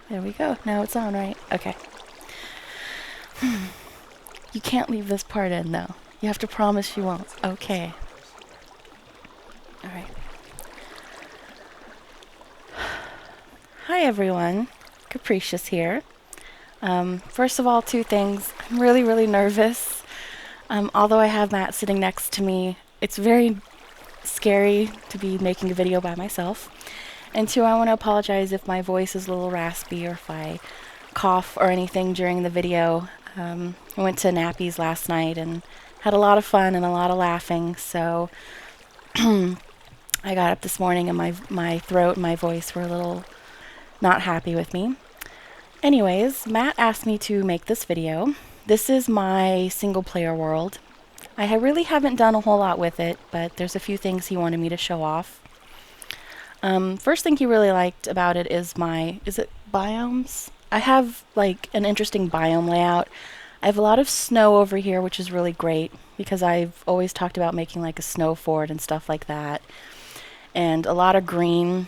There we go. Now it's on, right? Okay. You can't leave this part in, though. You have to promise you won't. Okay. Alright. Hi, everyone. Kapriciouss here. First of all, two things. I'm really, really nervous. Although I have Matt sitting next to me, it's very scary to be making a video by myself. And two, I want to apologize if my voice is a little raspy or if I cough or anything during the video. I went to Nappy's last night and had a lot of fun and a lot of laughing, so I got up this morning and my throat and my voice were a little not happy with me. Anyways, Matt asked me to make this video. This is my single player world. I really haven't done a whole lot with it, but there's a few things he wanted me to show off. First thing he really liked about it is is it biomes? I have like an interesting biome layout. I have a lot of snow over here, which is really great because I've always talked about making like a snow fort and stuff like that. And a lot of green.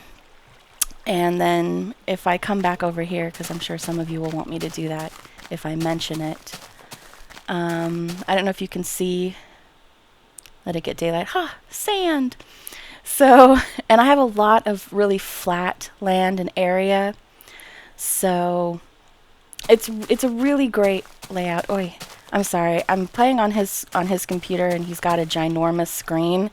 And then if I come back over here, because I'm sure some of you will want me to do that if I mention it. I don't know if you can see. Let it get daylight. Ha! Sand! So, and I have a lot of really flat land and area. So, it's a really great layout. Oi, I'm sorry. I'm playing on his computer and he's got a ginormous screen.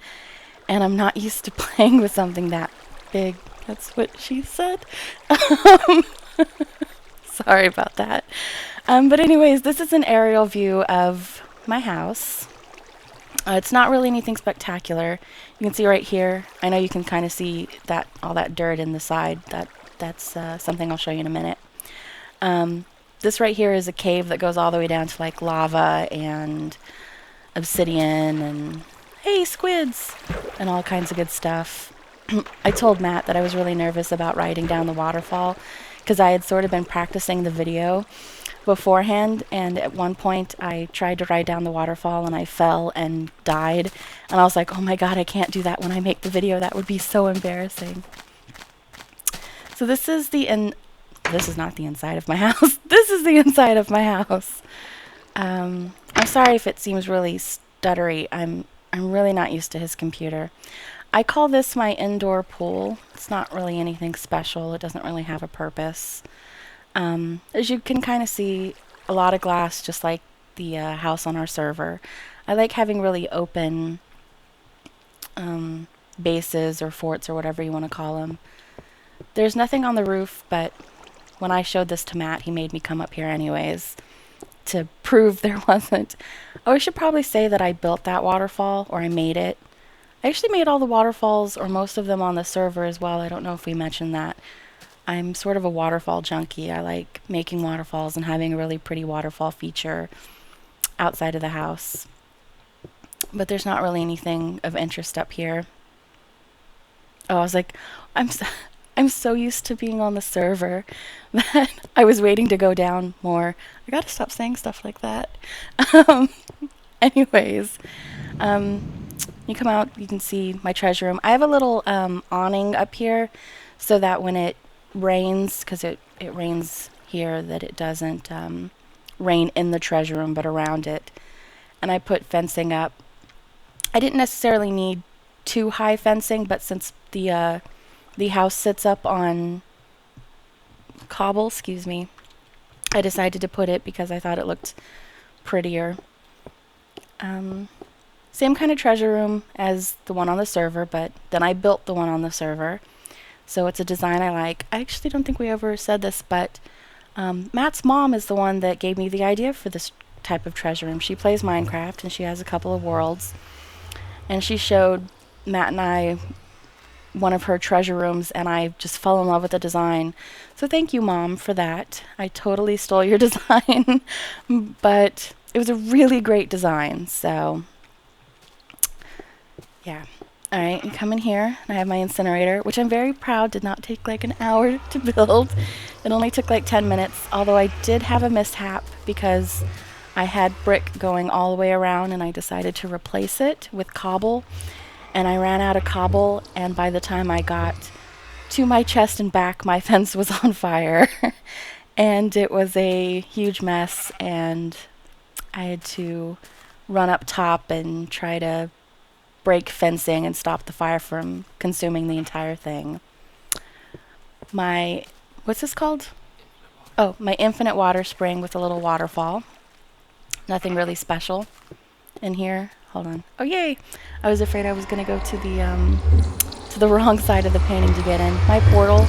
And I'm not used to playing with something that big. That's what she said. Sorry about that. But anyways, this is an aerial view of my house. It's not really anything spectacular. You can see right here. I know you can kind of see that all that dirt in the side. That's something I'll show you in a minute. This right here is a cave that goes all the way down to like lava and obsidian and hey squids and all kinds of good stuff. I told Matt that I was really nervous about riding down the waterfall because I had sort of been practicing the video beforehand, and at one point I tried to ride down the waterfall and I fell and died, and I was like, oh my god, I can't do that when I make the video. That would be so embarrassing. So this is not the inside of my house. This is the inside of my house. I'm sorry if it seems really stuttery. I'm really not used to his computer. I call this my indoor pool. It's not really anything special. It doesn't really have a purpose. As you can kind of see, a lot of glass, just like the house on our server. I like having really open bases or forts or whatever you want to call them. There's nothing on the roof, but when I showed this to Matt, he made me come up here anyways to prove there wasn't. Oh, I should probably say that I built that waterfall, or I made it. I actually made all the waterfalls, or most of them, on the server as well. I don't know if we mentioned that. I'm sort of a waterfall junkie. I like making waterfalls and having a really pretty waterfall feature outside of the house. But there's not really anything of interest up here. Oh, I was like, I'm so used to being on the server that I was waiting to go down more. I gotta stop saying stuff like that. Anyways, you come out, you can see my treasure room. I have a little awning up here so that when it rains, because it rains here, that it doesn't rain in the treasure room but around it. And I put fencing up. I didn't necessarily need too high fencing, but since the house sits up on cobble, excuse me, I decided to put it because I thought it looked prettier. Same kind of treasure room as the one on the server, but then I built the one on the server. So it's a design I like. I actually don't think we ever said this, but Matt's mom is the one that gave me the idea for this type of treasure room. She plays Minecraft and she has a couple of worlds. And she showed Matt and I one of her treasure rooms, and I just fell in love with the design. So thank you, Mom, for that. I totally stole your design, but it was a really great design. So yeah. All right, you come in here, and I have my incinerator, which I'm very proud did not take like an hour to build. It only took like 10 minutes, although I did have a mishap because I had brick going all the way around, and I decided to replace it with cobble. And I ran out of cobble, and by the time I got to my chest and back, my fence was on fire. And it was a huge mess, and I had to run up top and try to break fencing and stop the fire from consuming the entire thing. My, what's this called? Oh, my infinite water spring with a little waterfall. Nothing really special in here. Hold on. Oh, yay! I was afraid I was going to go to the wrong side of the painting to get in. My portal.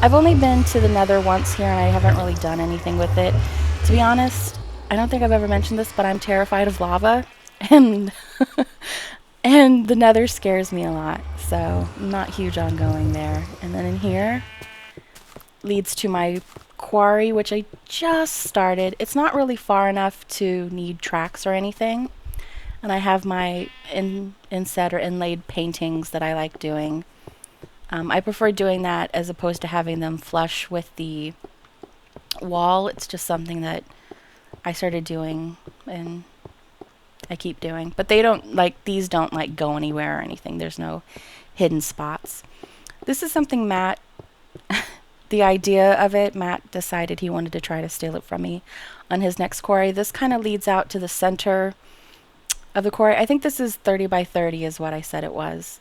I've only been to the Nether once here, and I haven't really done anything with it. To be honest, I don't think I've ever mentioned this, but I'm terrified of lava, and and the Nether scares me a lot, so I'm not huge on going there. And then in here leads to my quarry, which I just started. It's not really far enough to need tracks or anything, and I have my inset or inlaid paintings that I like doing. I prefer doing that as opposed to having them flush with the wall. It's just something that I started doing and I keep doing. But they don't, like, these don't, like, go anywhere or anything. There's no hidden spots. This is something Matt, the idea of it, Matt decided he wanted to try to steal it from me on his next quarry. This kind of leads out to the center of the quarry. I think this is 30 by 30 is what I said it was.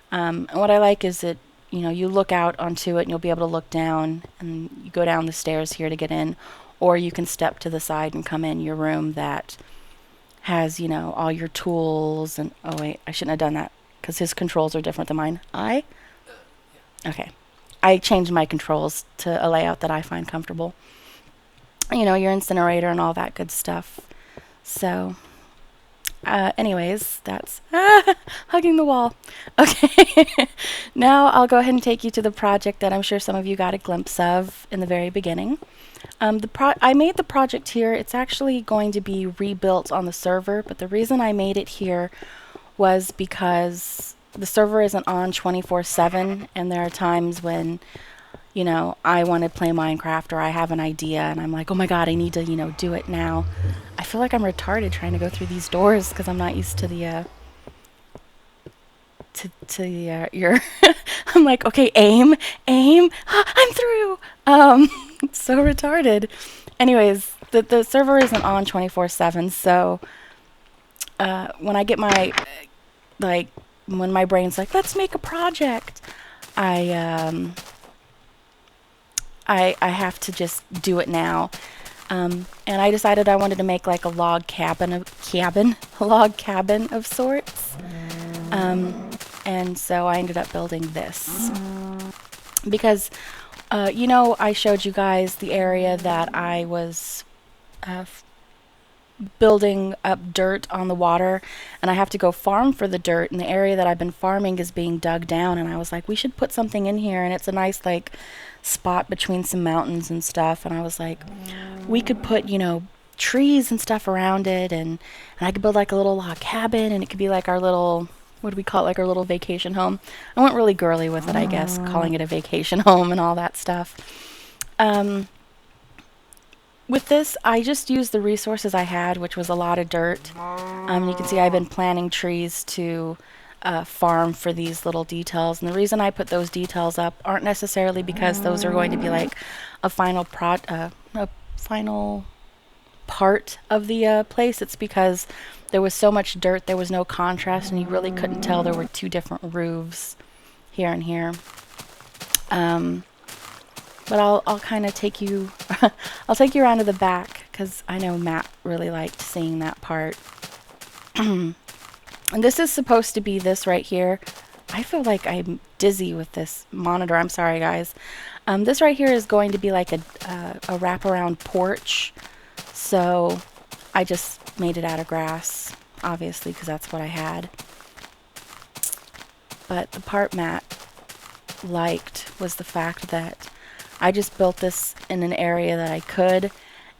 And what I like is that, you know, you look out onto it and you'll be able to look down, and you go down the stairs here to get in, or you can step to the side and come in your room that has, you know, all your tools and, oh wait, I shouldn't have done that because his controls are different than mine. Okay. I changed my controls to a layout that I find comfortable. You know, your incinerator and all that good stuff. So, anyways, that's hugging the wall. Okay. Now I'll go ahead and take you to the project that I'm sure some of you got a glimpse of in the very beginning. I made the project here. It's actually going to be rebuilt on the server, but the reason I made it here was because the server isn't on 24/7, and there are times when, you know, I want to play Minecraft or I have an idea and I'm like, oh my god, I need to, you know, do it now. I feel like I'm retarded trying to go through these doors because I'm not used to the your I'm like, okay, aim, I'm through. It's so retarded. Anyways, the server isn't on 24/7, so when I get my when my brain's like, let's make a project, I have to just do it now. And I decided I wanted to make like a log cabin of sorts. And so I ended up building this because, you know, I showed you guys the area that I was building up dirt on the water, and I have to go farm for the dirt, and the area that I've been farming is being dug down, and I was like, we should put something in here, and it's a nice like spot between some mountains and stuff, and I was like, we could put, you know, trees and stuff around it, and I could build like a little log cabin, and it could be like our little, what do we call it, like our little vacation home. I went really girly with it, I guess, calling it a vacation home and all that stuff. With this, I just used the resources I had, which was a lot of dirt. You can see I've been planting trees to farm for these little details. And the reason I put those details up aren't necessarily because those are going to be like a final part of the place. It's because there was so much dirt, there was no contrast, and you really couldn't tell there were two different roofs here and here. But I'll kind of take you, I'll take you around to the back because I know Matt really liked seeing that part. And this is supposed to be this right here. I feel like I'm dizzy with this monitor. I'm sorry, guys. This right here is going to be like a wraparound porch. So I just made it out of grass, obviously, because that's what I had. But the part Matt liked was the fact that I just built this in an area that I could,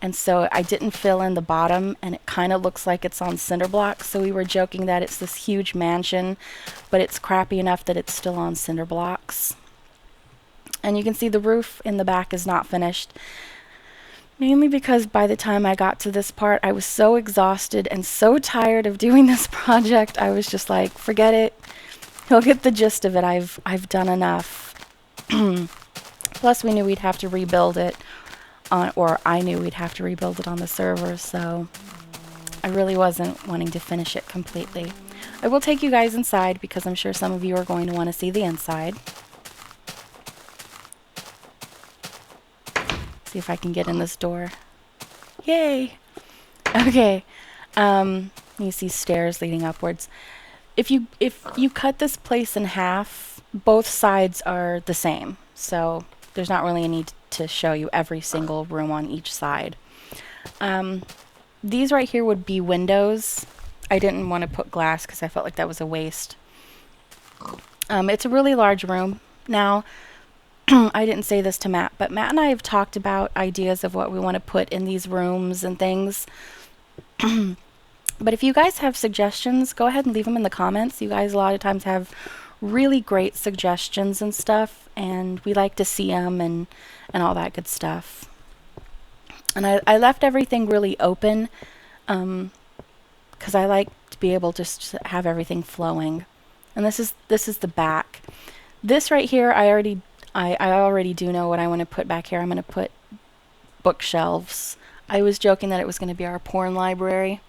and so I didn't fill in the bottom, and it kind of looks like it's on cinder blocks. So we were joking that it's this huge mansion, but it's crappy enough that it's still on cinder blocks. And you can see the roof in the back is not finished, mainly because by the time I got to this part, I was so exhausted and so tired of doing this project. I was just like, forget it. You'll get the gist of it. I've done enough. Plus, we knew we'd have to rebuild it, or I knew we'd have to rebuild it on the server, so I really wasn't wanting to finish it completely. I will take you guys inside because I'm sure some of you are going to want to see the inside. See if I can get in this door. Yay! Okay. You see stairs leading upwards. If you cut this place in half, both sides are the same. So there's not really a need to show you every single room on each side. These right here would be windows. I didn't want to put glass because I felt like that was a waste. It's a really large room. Now, I didn't say this to Matt, but Matt and I have talked about ideas of what we want to put in these rooms and things. But if you guys have suggestions, go ahead and leave them in the comments. You guys a lot of times have really great suggestions and stuff, and we like to see them and all that good stuff. And I left everything really open because I like to be able to just have everything flowing. And this is the back. This right here, I already do know what I want to put back here. I'm going to put bookshelves. I was joking that it was going to be our porn library,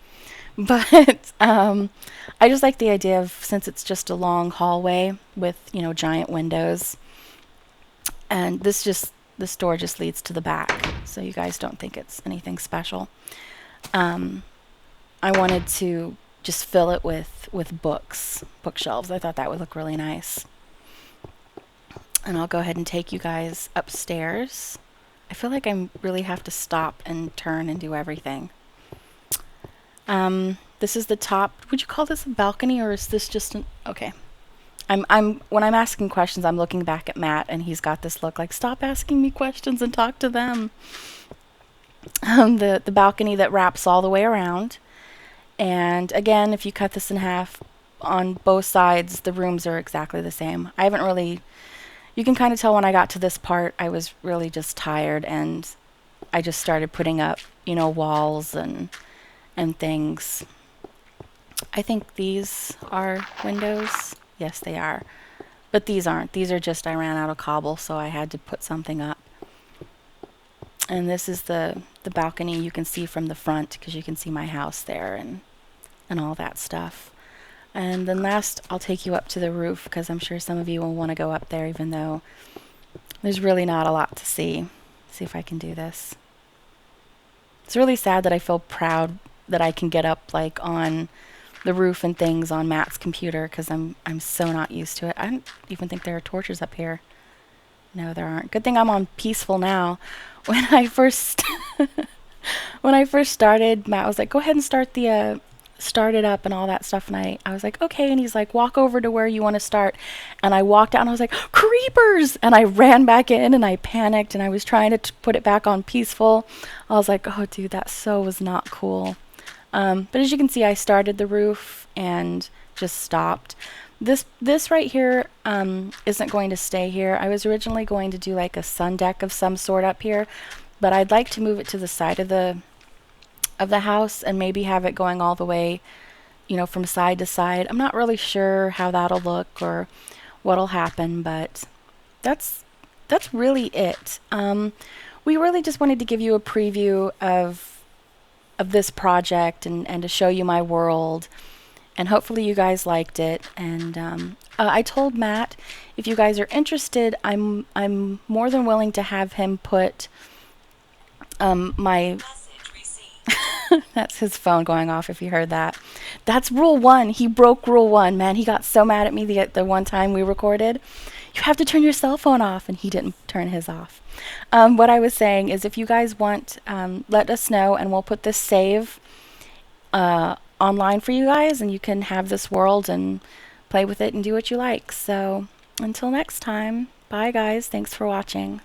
but I just like the idea of, since it's just a long hallway with, you know, giant windows, and this door just leads to the back, so you guys don't think it's anything special. I wanted to just fill it with bookshelves. I thought that would look really nice. And I'll go ahead and take you guys upstairs. I feel like I really have to stop and turn and do everything. This is the top. Would you call this a balcony, or is this just an... Okay. When I'm asking questions, I'm looking back at Matt, and he's got this look like, stop asking me questions and talk to them. The balcony that wraps all the way around. And again, if you cut this in half, on both sides, the rooms are exactly the same. I haven't really... You can kind of tell when I got to this part, I was really just tired, and I just started putting up, you know, walls and things. I think these are windows. Yes, they are. But these aren't. These are just, I ran out of cobble, so I had to put something up. And this is the balcony you can see from the front, because you can see my house there and all that stuff. And then last, I'll take you up to the roof, because I'm sure some of you will want to go up there, even though there's really not a lot to see. See if I can do this. It's really sad that I feel proud that I can get up like on the roof and things on Matt's computer, because I'm so not used to it. I don't even think there are torches up here. No, there aren't. Good thing I'm on peaceful now. When I first started, Matt was like, "Go ahead and start it up and all that stuff," and I was like, okay, and he's like, walk over to where you want to start, and I walked out and I was like, creepers, and I ran back in and I panicked, and I was trying to put it back on peaceful. I was like, oh dude, that was not cool. But as you can see, I started the roof and just stopped. This right here isn't going to stay here. I was originally going to do like a sun deck of some sort up here, but I'd like to move it to the side of the house and maybe have it going all the way, you know, from side to side. I'm not really sure how that'll look or what'll happen, but that's really it. We really just wanted to give you a preview of this project and to show you my world, and hopefully you guys liked it. And I told Matt, if you guys are interested, I'm more than willing to have him put my that's his phone going off, if you heard that. That's rule 1. He broke rule 1. Man, he got so mad at me the one time we recorded. You have to turn your cell phone off, and he didn't turn his off. What I was saying is, if you guys want, let us know, and we'll put this save online for you guys, and you can have this world and play with it and do what you like. So until next time, bye guys. Thanks for watching.